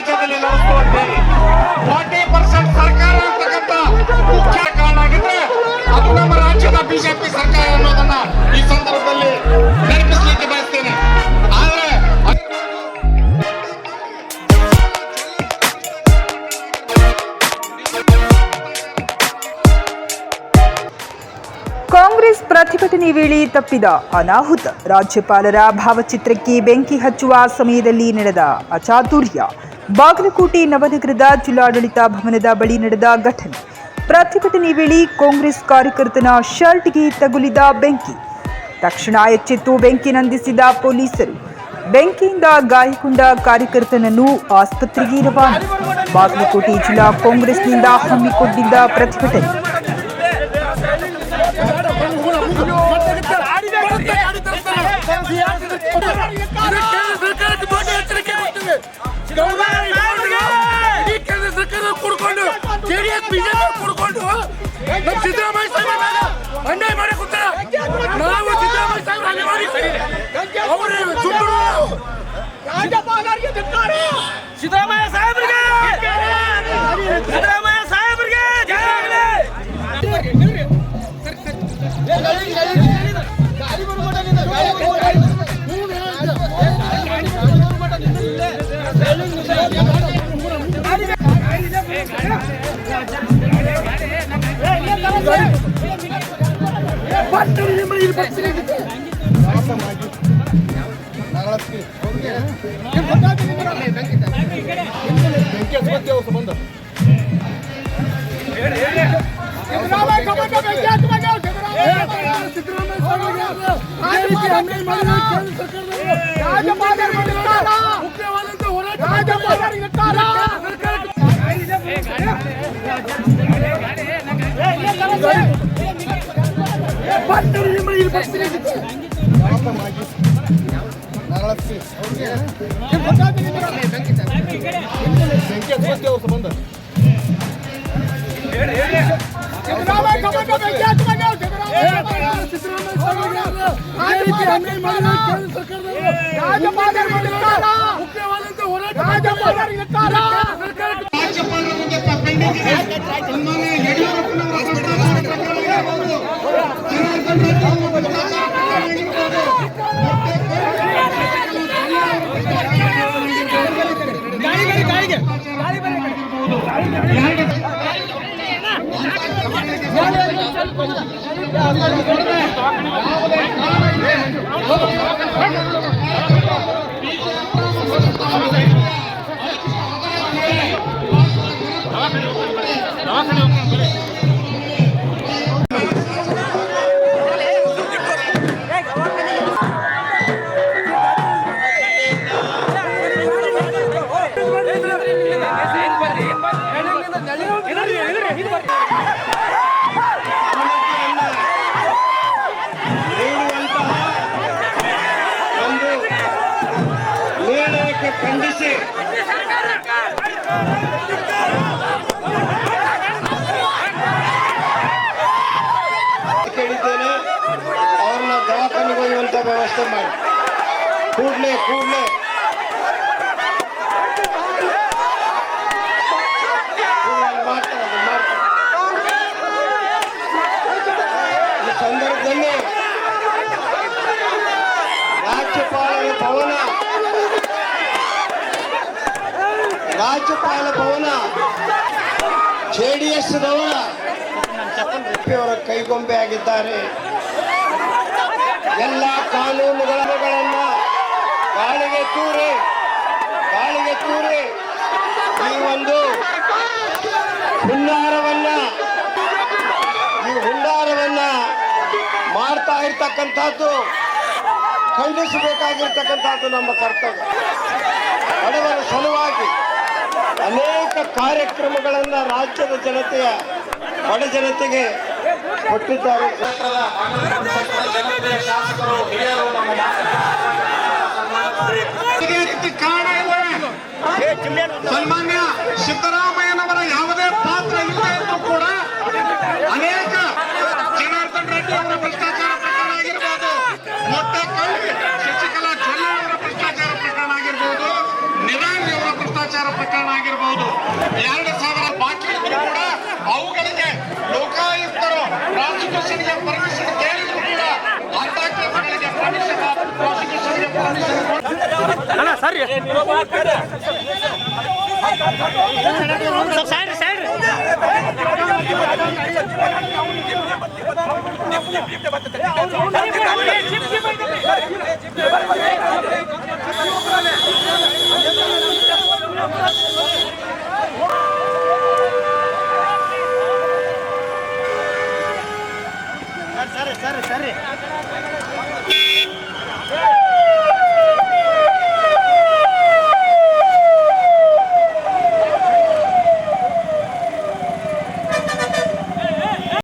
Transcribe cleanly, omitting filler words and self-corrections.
ರಾಜ್ಯದಲ್ಲಿ ನಡೆಸ್ತು ಅಂತೇಳಿ 40% ಸರ್ಕಾರ ಅಂತಕ್ಕಂಥ ಮುಖ್ಯ ಕಾರಣ ಆಗಿದ್ರೆ ಅದು ನಮ್ಮ ರಾಜ್ಯದ ಬಿಜೆಪಿ ಸರ್ಕಾರ ಅನ್ನೋದನ್ನ ಈ ಸಂದರ್ಭದಲ್ಲಿ ನೆನಪಿಸಲಿಕ್ಕೆ ಬಯಸ್ತೇನೆ. ಆದ್ರೆ ಕಾಂಗ್ರೆಸ್ ಪ್ರತಿಭಟನೆ ವೇಳೆ ತಪ್ಪಿದ ಅನಾಹುತ. ರಾಜ್ಯಪಾಲರ ಭಾವಚಿತ್ರಕ್ಕೆ ಬೆಂಕಿ ಹಚ್ಚುವ ಸಮಯದಲ್ಲಿ ನಡೆದ ಅಚಾತುರ್ಯ. ಬಾಗಲಕೋಟೆ ನವನಗರದ ಜಿಲ್ಲಾಡಳಿತ ಭವನದ ಬಳಿ ನಡೆದ ಘಟನೆ. ಪ್ರತಿಭಟನೆ ವೇಳೆ ಕಾಂಗ್ರೆಸ್ ಕಾರ್ಯಕರ್ತನ ಶರ್ಟ್ಗೆ ತಗುಲಿದ ಬೆಂಕಿ. ತಕ್ಷಣ ಎಚ್ಚೆತ್ತು ಬೆಂಕಿ ನಂದಿಸಿದ ಪೊಲೀಸರು. ಬೆಂಕಿಯಿಂದ ಗಾಯಗೊಂಡ ಕಾರ್ಯಕರ್ತನನ್ನು ಆಸ್ಪತ್ರೆಗೆ ರವಾನೆ. ಬಾಗಲಕೋಟೆ ಜಿಲ್ಲಾ ಕಾಂಗ್ರೆಸ್ನಿಂದ ಹಮ್ಮಿಕೊಂಡಿದ್ದ ಪ್ರತಿಭಟನೆ. ಸಿದ್ದರಾಮಯ್ಯ ಸಾಹೇಬ್ರಿಗೆ ಖಂಡಿಸಿ ಕೇಳಿದ್ದೇನೆ. ಅವ್ರನ್ನ ದವಾಖಾನೆಗೆ ಒಯ್ಯುವಂತ ವ್ಯವಸ್ಥೆ ಮಾಡಿ ಕೂಡಲೇ ಈ ಸಂದರ್ಭದಲ್ಲಿ ರಾಜ್ಯಪಾಲ ಭವನ ಜೆಡಿಎಸ್ ದವರ ಅವರ ಕೈಗೊಂಬೆ ಆಗಿದ್ದಾರೆ. ಎಲ್ಲ ಕಾನೂನುಗಳನ್ನ ಗಾಳಿಗೆ ತೂರಿ ಈ ಒಂದು ಹುನ್ನಾರವನ್ನ ಮಾಡ್ತಾ ಇರ್ತಕ್ಕಂಥದ್ದು ಖಂಡಿಸಬೇಕಾಗಿರ್ತಕ್ಕಂಥದ್ದು ನಮ್ಮ ಕರ್ತವ್ಯ. ಬಡವರ ಸಲುವಾಗಿ ಅನೇಕ ಕಾರ್ಯಕ್ರಮಗಳನ್ನ ರಾಜ್ಯದ ಬಡ ಜನತೆಗೆ ಕೊಟ್ಟಿದ್ದಾರೆ. ಸನ್ಮಾನ್ಯ ಸಿದ್ದರಾಮಯ್ಯನವರ ಯಾವುದೇ ಪಾತ್ರ ಇಲ್ಲ ಎಂದು ಕೂಡ ಅನೇಕ ಜನಾರ್ದನ್ ರೆಡ್ಡಿ ಅವರ ಭ್ರಷ್ಟಾಚಾರ ಪ್ರಕರಣ ಆಗಿರ್ಬೋದು, ಮೊಟ್ಟೆಕಳ್ಳಿ ಶಶಿಕಲಾ ಜೊಲ್ಲೆ ಅವರ ಭ್ರಷ್ಟಾಚಾರ ಪ್ರಕರಣ ಆಗಿರ್ಬೋದು, ನಿರಾಣಿ ಅವರ ಭ್ರಷ್ಟಾಚಾರ ಭ್ರಷ್ಟಾಚಾರ ಪ್ರಕರಣ ಆಗಿರಬಹುದು, 2,000 ಬಾಕಿ ಇದ್ರು ಕೂಡ ಅವುಗಳಿಗೆ ಲೋಕಾಯುಕ್ತರು ಪ್ರಾಸಿಕ್ಯೂಷನ್ಗೆ ಪರ್ಮಿಷನ್ ಕೇಳಿದ್ರು ಕೂಡ ಅಂತ ಕೇಸುಗಳಿಗೆ ಪ್ರಾಸಿಕ್ಯೂಷನ್ಗೆ ಪರ್ಮಿಷನ್ ಅಣ್ಣ ಸರಿ ಸೈಡ್ ಸೈಡ್ ಸರಿ ಸರಿ ಸರಿ